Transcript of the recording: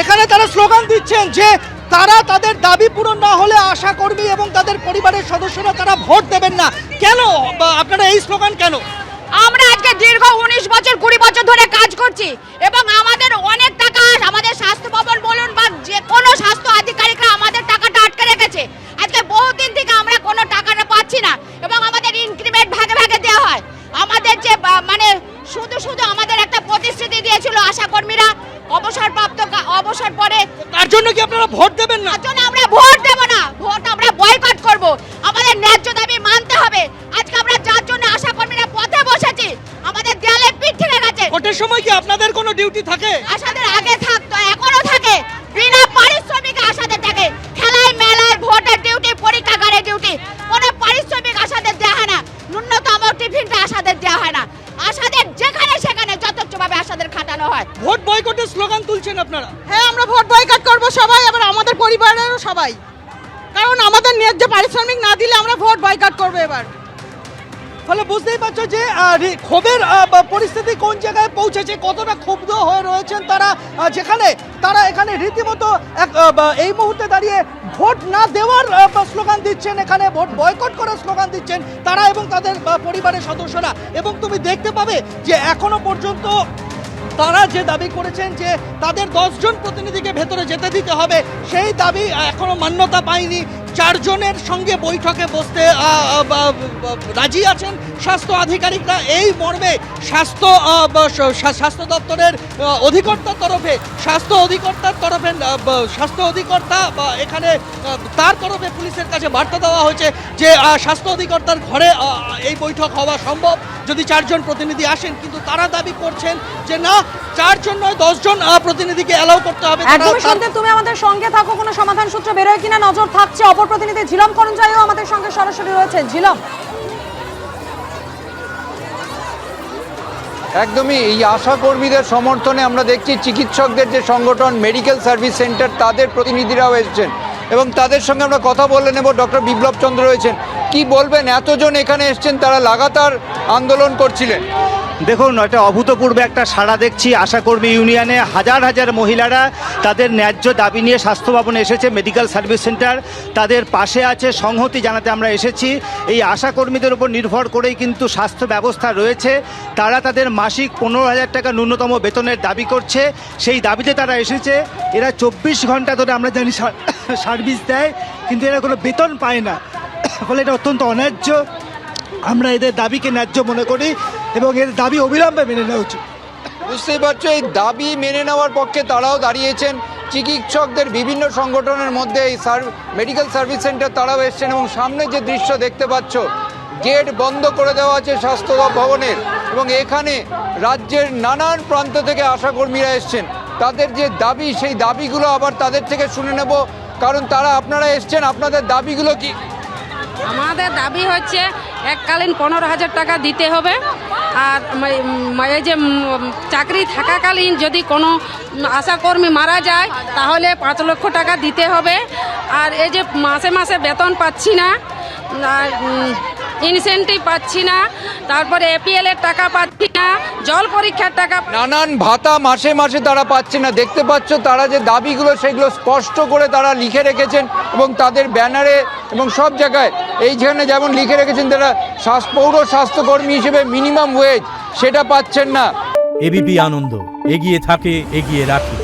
এখানে তারা স্লোগান দিচ্ছেন যে তারা তাদের দাবি পূরণ না হলে আশাকর্মী এবং তাদের পরিবারের সদস্যরা তারা ভোট দেবেন না। কেন আপনারা এই স্লোগান কেন? আমরা আজকে দীর্ঘ 19 বছর 20 বছর ধরে কাজ করছি এবং আমাদের অনেক টাকা, আমাদের স্বাস্থ্য ভবন বলুন বা যে কোনো স্বাস্থ্য আধিকারিকরা আমাদের টাকাটা আটকে রেখেছে। আজকে বহুদিন থেকে আমরা কোনো টাকাটা পাচ্ছি না এবং আমাদের ইনক্রিমেন্ট ভাগে ভাগে দেওয়া হয়। আমাদের যে মানে শুধু আমাদের একটা প্রতিশ্রুতি দিয়েছিল আশাকর্মীরা অবসর পরে, তার জন্য কি আপনারা ভোট দেবেন না? তার জন্য আমরা ভোট দেব না, ভোট আমরা বয়কট করব। আমাদের ন্যায্য দাবি মানতে হবে। আজকে আমরা যার জন্য আশাকর্মীরা পথে বসেছি, আমাদের দেয়ালে পিঠ থেকে গেছে। ভোটের সময় কি আপনাদের কোনো ডিউটি থাকে? আশাদের আগে থাকতো, এখনো থাকে, বিনা পারিশ্রমিকে আশাদের থাকে। খেলায় মেলায় ভোটের ডিউটি, পরীক্ষাগারে ডিউটি, কোনো পারিশ্রমিক আশাদের দেওয়া হয় না। ন্যূনতম টিফিনটা আশাদের দেওয়া হয় না। আশাদের যেখানে সেখানে যথেচ্ছভাবে আশাদের খাটানো হয়। ভোট বয়কটের স্লোগান তুলছেন আপনারা? হ্যাঁ, আমরা ভোট বয়কট করব সবাই, আবার আমাদের পরিবারেরও সবাই, কারণ আমাদের ন্যায্য পারিশ্রমিক না দিলে আমরা ভোট বয়কট করব এবার। ফলে বুঝতেই পারছো যে ক্ষোভের পরিস্থিতি কোন জায়গায় পৌঁছেছে, কতটা ক্ষুব্ধ হয়ে রয়েছেন তারা, যেখানে তারা এখানে রীতিমতো এই মুহূর্তে দাঁড়িয়ে ভোট না দেওয়ার স্লোগান দিচ্ছেন, এখানে ভোট বয়কট করার স্লোগান দিচ্ছেন তারা এবং তাদের পরিবারের সদস্যরা। এবং তুমি দেখতে পাবে যে এখনো পর্যন্ত তারা যে দাবি করেছেন যে তাদের 10 জন প্রতিনিধিকে ভেতরে যেতে দিতে হবে, সেই দাবি এখনো মান্যতা পায়নি। 4 জনের সঙ্গে বৈঠকে বসতে রাজি আছেন স্বাস্থ্য আধিকারিকরা। এই মর্মে স্বাস্থ্য দপ্তরের অধিকর্তার তরফে স্বাস্থ্য অধিকর্তা এখানে তার তরফে পুলিশের কাছে বার্তা দেওয়া হয়েছে যে স্বাস্থ্য অধিকর্তার ঘরে এই বৈঠক হওয়া সম্ভব যদি 4 জন প্রতিনিধি আসেন। কিন্তু তারা দাবি করছেন যে না, 4 জন নয় 10 জন প্রতিনিধিকে অ্যালাউ করতে হবে। একদমই সন্ধ্যে, তুমি আমাদের সঙ্গে থাকো, কোনো সমাধান সূত্র বেরোয় কিনা নজর থাকছে। অপর প্রতিনিধি ঝিলম করঞ্জাইও আমাদের সঙ্গে সরাসরি রয়েছে। ঝিলম, একদমই এই আশা কর্মীদের সমর্থনে আমরা দেখছি চিকিৎসকদের যে সংগঠন মেডিকেল সার্ভিস সেন্টার তাদের প্রতিনিধিরাও এসেছেন এবং তাদের সঙ্গে আমরা কথা বলে নেব। ডক্টর বিপ্লব চন্দ্র রয়েছেন, কি বলবেন? এতজন এখানে এসছেন, তারা লাগাতার আন্দোলন করছিলেন। দেখুন, এটা অভূতপূর্ব একটা সাড়া দেখছি। আশাকর্মী ইউনিয়নে হাজার হাজার মহিলারা তাদের ন্যায্য দাবি নিয়ে স্বাস্থ্য ভবনে এসেছে। মেডিকেল সার্ভিস সেন্টার তাদের পাশে আছে, সংহতি জানাতে আমরা এসেছি। এই আশাকর্মীদের উপর নির্ভর করেই কিন্তু স্বাস্থ্য ব্যবস্থা রয়েছে। তারা তাদের মাসিক 15,000 টাকা ন্যূনতম বেতনের দাবি করছে, সেই দাবিতে তারা এসেছে। এরা 24 ঘন্টা ধরে আমরা জানি সার্ভিস দেয়, কিন্তু এরা কোনো বেতন পায় না, ফলে এটা অত্যন্ত অন্যায্য। আমরা এদের দাবিকে ন্যায্য মনে করি এবং এর দাবি অবিলম্বে মেনে নেওয়া উচিত। বুঝতেই পারছো, এই দাবি মেনে নেওয়ার পক্ষে তারাও দাঁড়িয়েছেন। চিকিৎসকদের বিভিন্ন সংগঠনের মধ্যে এই মেডিকেল সার্ভিস সেন্টার তারাও এসছেন এবং সামনে যে দৃশ্য দেখতে পাচ্ছ, গেট বন্ধ করে দেওয়া আছে স্বাস্থ্য ভবনের এবং এখানে রাজ্যের নানান প্রান্ত থেকে আশাকর্মীরা এসছেন। তাদের যে দাবি, সেই দাবিগুলো আবার তাদের থেকে শুনে নেব, কারণ তারা আপনারা এসছেন, আপনাদের দাবিগুলো কি? আমাদের দাবি হচ্ছে এককালীন 15,000 টাকা দিতে হবে। আর এই যে চাকরি থাকাকালীন যদি কোনো আশাকর্মী মারা যায় তাহলে 5 লক্ষ টাকা দিতে হবে। আর এই যে মাসে মাসে বেতন পাচ্ছি না, ইনসেন্টিভ পাচ্ছি না, তারপরে এপিএল এর টাকা পাচ্ছি না, জল পরীক্ষার টাকা, নানান ভাতা মাসে মাসে তারা পাচ্ছে না। দেখতে পাচ্ছ তারা যে দাবিগুলো সেগুলো স্পষ্ট করে তারা লিখে রেখেছেন এবং তাদের ব্যানারে এবং সব জায়গায় এইখানে যেমন লিখে রেখেছেন তারা পৌর স্বাস্থ্যকর্মী হিসেবে মিনিমাম ওয়েজ সেটা পাচ্ছেন না। এবিপি আনন্দ, এগিয়ে থাকে, এগিয়ে রাখে।